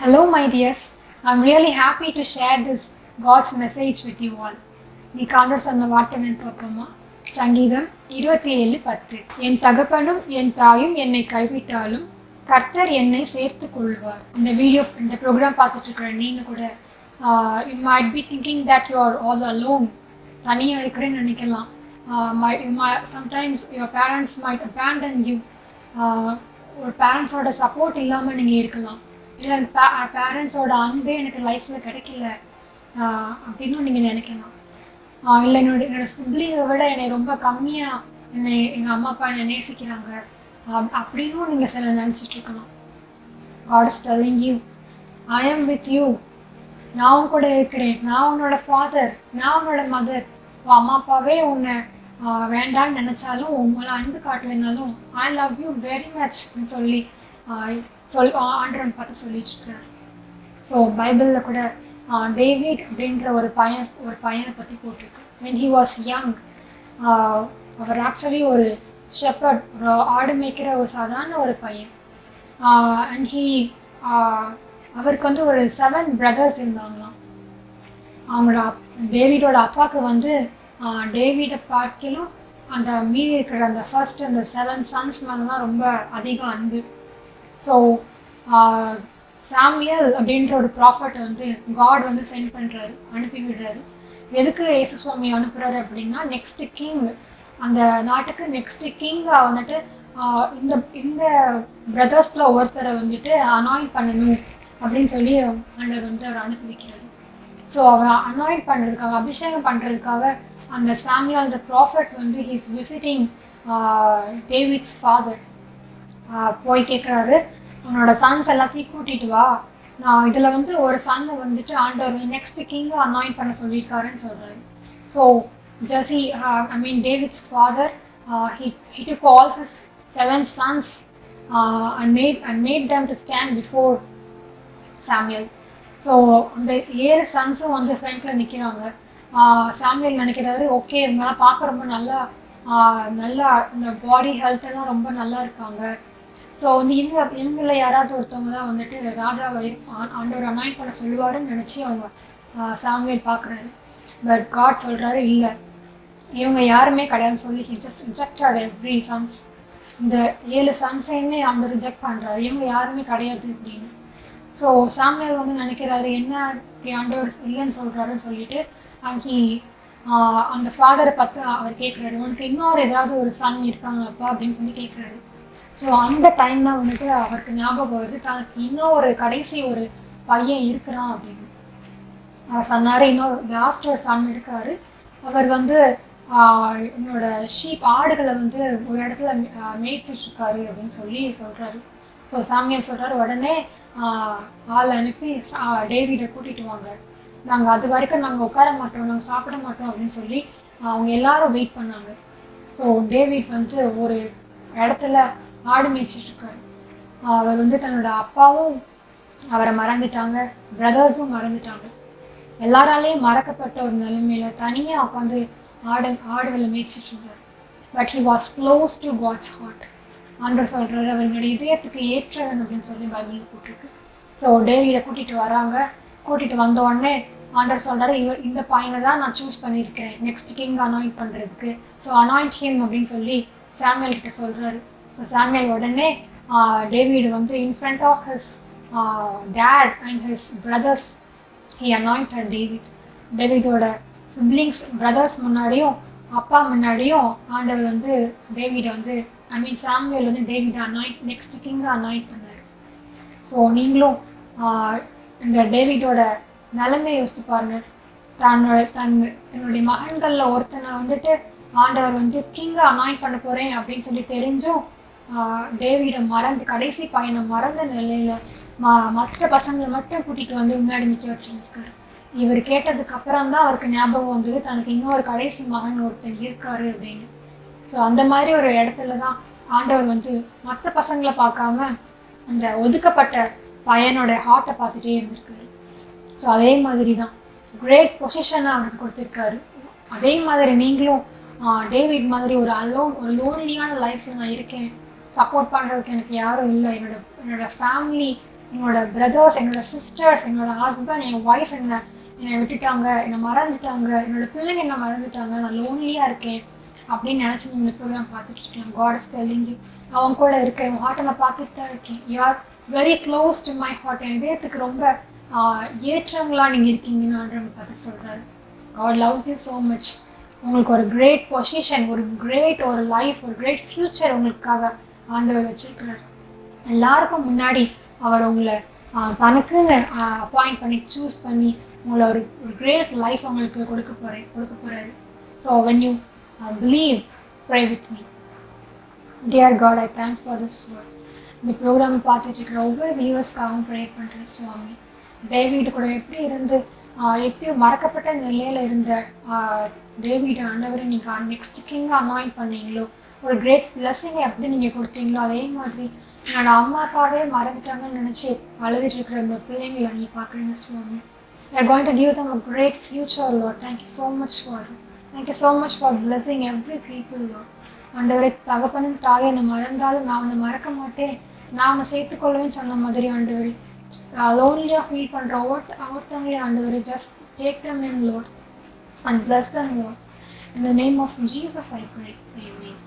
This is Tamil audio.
Hello, my dears. I'm really happy to share this God's message with you all. நீ காண்டர் சொன்ன வார்த்தை பார்ப்போமா? சங்கீதம் 27:10. என் தகப்பனும் என் தாயும் என்னை கைவிட்டாலும் கர்த்தர் என்னை சேர்த்து கொள்வார். இந்த ப்ரோக்ராம் பார்த்துட்டு இருக்கிற நீங்க கூட you might be thinking that you are all alone. தனியா இருக்கிறேன்னு நினைக்கலாம். Sometimes your parents might abandon you. ஒரு பேரண்ட்ஸோட சப்போர்ட் இல்லாமல் நீங்கள் இருக்கலாம். இல்லை பேரண்ட்ஸோட அன்பே எனக்கு லைஃப்பில் கிடைக்கல அப்படின்னு நீங்கள் நினைக்கலாம். இல்லை என்னோட சிப்ளிங்கை விட என்னை ரொம்ப கம்மியாக எங்கள் அம்மா அப்பா என்னை நேசிக்கிறாங்க அப்படின்னும் நீங்கள் சில நினச்சிட்டு இருக்கலாம். God is telling you, I am with you. நான் கூட இருக்கிறேன். நான் உன்னோட ஃபாதர், நான் உன்னோட மதர். உன் அம்மா அப்பாவே உன்னை வேண்டான்னு நினச்சாலும் உங்களை அன்பு காட்டலைனாலும் ஐ லவ் யூ வெரி மச்னு சொல்லி ஆண்டவன் பார்த்து சொல்லிட்டு இருக்கிறார். ஸோ பைபிளில் கூட டேவிட் அப்படின்ற ஒரு பையனை பற்றி போட்டிருக்கு. when he was young, அவர் ஆக்சுவலி ஒரு ஷெப்பர்ட், ஒரு ஆடு மேய்க்கிற ஒரு சாதாரண ஒரு பையன். அண்ட் அவருக்கு வந்து ஒரு 7 brothers இருந்தாங்களாம். அவங்களோட டேவிடோட அப்பாவுக்கு டேவிடை பார்க்கலும் அந்த மீதி இருக்கிற அந்த ஃபர்ஸ்ட் அந்த 7 sons மேலே தான் ரொம்ப அதிகம் அன்பு. ஸோ சாமியல் அப்படின்ற ஒரு ப்ராஃபட்டை காட் சென்ட் பண்ணுறாரு, அனுப்பி விடுறாரு. எதுக்கு இயேசு சுவாமி அனுப்புகிறாரு அப்படின்னா, நெக்ஸ்ட் கிங், அந்த நாட்டுக்கு நெக்ஸ்ட் கிங்காக இந்த பிரதர்ஸில் ஒருத்தரை அனாயிண்ட் பண்ணணும் அப்படின்னு சொல்லி ஆண்டவர் அவர் அனுப்பி வைக்கிறாரு. ஸோ அவரை அனாயிண்ட் பண்ணுறதுக்காக, அபிஷேகம் பண்ணுறதுக்காக அந்த சாமியல்ன்ற prophet he's visiting David's father. போய் கேட்குறாரு, உன்னோட சன்ஸ் எல்லாத்தையும் கூட்டிட்டு வா, நான் இதில் ஒரு சன்னை ஆண்டவர் நெக்ஸ்ட் கிங்கை அனாயிண்ட் பண்ண சொல்லியிருக்காருன்னு சொல்கிறாரு. So Jesse, David's father, he took all his 7 sons and made them to stand before Samuel. So அந்த 7 சன்ஸும் ஃப்ரண்ட்டில் நிற்கிறாங்க. சாமுவேல் நினைக்கிறாரு, ஓகே இவங்கெல்லாம் பார்க்க ரொம்ப நல்லா இந்த பாடி ஹெல்த் எல்லாம் ரொம்ப நல்லா இருக்காங்க. ஸோ இவங்கள யாராவது ஒருத்தவங்க தான் ராஜாவை ஆண்டவர் அனாயிண்ட் பண்ண சொல்லுவாருன்னு நினச்சி அவங்க சாமுவேல் பார்க்குறாரு. பட் காட் சொல்கிறாரு, இல்லை இவங்க யாருமே கிடையாதுன்னு சொல்லி he just rejected every sons. இந்த 7 சன்ஸையுமே அவங்க ரிஜெக்ட் பண்ணுறாரு, இவங்க யாருமே கிடையாது அப்படின்னு. ஸோ சாமுவேல் நினைக்கிறாரு, என்ன ஆண்டவர் இல்லைன்னு சொல்கிறாருன்னு சொல்லிட்டு அந்த ஃபாதரை பார்த்து அவர் கேட்குறாரு, உனக்கு இன்னொரு ஏதாவது ஒரு சன் இருக்காங்கப்பா அப்படின்னு சொல்லி கேட்குறாரு. ஸோ அந்த டைம் தான் அவருக்கு ஞாபகம் வருது, தனக்கு இன்னும் ஒரு கடைசி ஒரு பையன் இருக்கிறான் அப்படின்னு. அவர் சொன்னார், இன்னொரு லாஸ்ட் ஒரு சன் இருக்காரு, அவர் என்னோட ஷீப் ஆடுகளை ஒரு இடத்துல மேய்ச்சிட்டு இருக்காரு அப்படின்னு சொல்லி சொல்கிறாரு. ஸோ சாமியல் சொல்கிறாரு, உடனே ஆள் அனுப்பி டேவிடை கூட்டிகிட்டு வாங்க, நாங்கள் அது வரைக்கும் நாங்கள் உட்கார மாட்டோம், நாங்கள் சாப்பிட மாட்டோம் அப்படின்னு சொல்லி அவங்க எல்லாரும் வெயிட் பண்ணாங்க. ஸோ டேவிட் ஒரு இடத்துல ஆடு மேய்ச்சிட்ருக்காரு. அவர் தன்னோட அப்பாவும் அவரை மறந்துட்டாங்க, பிரதர்ஸும் மறந்துட்டாங்க. எல்லாராலேயும் மறக்கப்பட்ட ஒரு நிலைமையில தனியாக உட்காந்து ஆடுகளை மேய்ச்சிட்டு இருந்தார். But he was close to God's heart. ஆண்டவர் சொல்கிறாரு, அவர்களுடைய இதயத்துக்கு ஏற்றவன் அப்படின்னு சொல்லி பைபிளில் போட்டிருக்கு. ஸோ டேவிடை கூட்டிகிட்டு வராங்க. கூட்டிகிட்டு வந்த உடனே ஆண்டவர் சொல்கிறாரு, இந்த பையனை தான் நான் சூஸ் பண்ணியிருக்கிறேன் நெக்ஸ்ட் கிங் அனாயிண்ட் பண்ணுறதுக்கு. ஸோ அனாயிண்ட் ஹிம் அப்படின்னு சொல்லி சாமுவேல் கிட்ட சொல்கிறாரு. ஸோ சாமுவேல் உடனே David in front of his dad and his brothers he anointed David. டேவிடோட சிப்ளிங்ஸ் பிரதர்ஸ் முன்னாடியும் அப்பா முன்னாடியும் ஆண்டவர் டேவிடை சாமுவேல் டேவிடை நெக்ஸ்ட் கிங்கை அனாயிண்ட் பண்ணார். ஸோ நீங்களும் இந்த டேவிடோட நிலைமை யோசித்து பாருங்க. தன்னுடைய மகன்களில் ஒருத்தனை ஆண்டவர் கிங்கை அனாயிண்ட் பண்ண போகிறேன் அப்படின்னு சொல்லி தெரிஞ்சும் டேவிடை மறந்து, கடைசி பையனை மறந்த நிலையில் மற்ற பசங்களை மட்டும் கூட்டிகிட்டு முன்னாடி நிற்க வச்சுருந்துருக்காரு. இவர் கேட்டதுக்கு அப்புறம் தான் அவருக்கு ஞாபகம் தனக்கு இன்னொரு கடைசி மகன் ஒருத்தன் இருக்காரு அப்படின்னு. ஸோ அந்த மாதிரி ஒரு இடத்துல தான் ஆண்டவர் மற்ற பசங்களை பார்க்காம அந்த ஒதுக்கப்பட்ட பையனோட ஹார்ட்டை பார்த்துட்டே இருந்திருக்காரு. ஸோ அதே மாதிரி தான் கிரேட் பொசிஷனை அவருக்கு கொடுத்துருக்காரு. அதே மாதிரி நீங்களும் டேவிட் மாதிரி ஒரு லோன்லியான லைஃப்பில் நான் இருக்கேன், சப்போர்ட் பண்ணுறதுக்கு எனக்கு யாரும் இல்லை, என்னோட ஃபேமிலி என்னோட பிரதர்ஸ், என்னோட சிஸ்டர்ஸ், என்னோட ஹஸ்பண்ட், என் ஒய்ஃப் என்னை விட்டுட்டாங்க, என்னை மறந்துட்டாங்க, என்னோட பிள்ளைங்க என்னை மறந்துட்டாங்க, நான் லோன்லியாக இருக்கேன் அப்படின்னு நினச்சி இந்த ப்ரோக்ராம் பார்த்துட்டு இருக்கலாம். காட் இஸ் டெல்லிங் யூ, அவங்க கூட இருக்கிற உன் ஹார்ட்டை நான் பார்த்துட்டு தான் இருக்கேன். You are very close to my heart. என் இதயத்துக்கு ரொம்ப ஏற்றங்களா நீங்கள் இருக்கீங்கன்னு ஆண்டவங்க பார்த்து சொல்கிறாரு. God loves you so much. உங்களுக்கு ஒரு கிரேட் பொசிஷன், ஒரு லைஃப், ஒரு கிரேட் ஃப்யூச்சர் உங்களுக்காக ஆண்டவர் வச்சிருக்கிறார். எல்லாருக்கும் முன்னாடி அவர் உங்களை தனக்குன்னு அப்பாயிண்ட் பண்ணி சூஸ் பண்ணி உங்களை ஒரு கிரேட் லைஃப் உங்களுக்கு கொடுக்க போகிறாரு. So when you believe, pray with me. Dear God, I thank for this word. இந்த ப்ரோக்ராம் பார்த்துட்டு இருக்கிற ஒவ்வொரு வியூவர்ஸ்க்காகவும் ப்ரே பண்ணுறேன் சுவாமி. டேவிட் கூட எப்படி மறக்கப்பட்ட நிலையில் இருந்த டேவிட் ஆண்டவரை நீங்கள் நெக்ஸ்ட் கிங்காக அனாயிண்ட் பண்ணீங்களோ, ஒரு கிரேட் பிளஸிங்கை எப்படி நீங்கள் கொடுத்தீங்களோ, அதே மாதிரி என்னோட அம்மா அப்பாவே மறந்துட்டாங்கன்னு நினச்சி அழுதுட்டு இருக்கிற இந்த பிள்ளைங்களை நீங்கள் பார்க்குறீங்க சுவாமி. You are going to give them a great future, Lord. Thank you so much for it. Thank you so much for blessing every people, Lord. ஆண்டவரை தகப்பனும் தாயை என்னை மறந்தாலும் நான் உன்னை மறக்க மாட்டேன், நான் உன்னை சேர்த்துக்கொள்வேன்னு சொன்ன மாதிரி ஆண்டவரை லோன்லியாக ஃபீல் பண்ணுற ஒவ்வொருத்தவங்களையும் ஆண்டவரை just take them in, Lord, and bless them, Lord. In the name of Jesus I pray. Amen.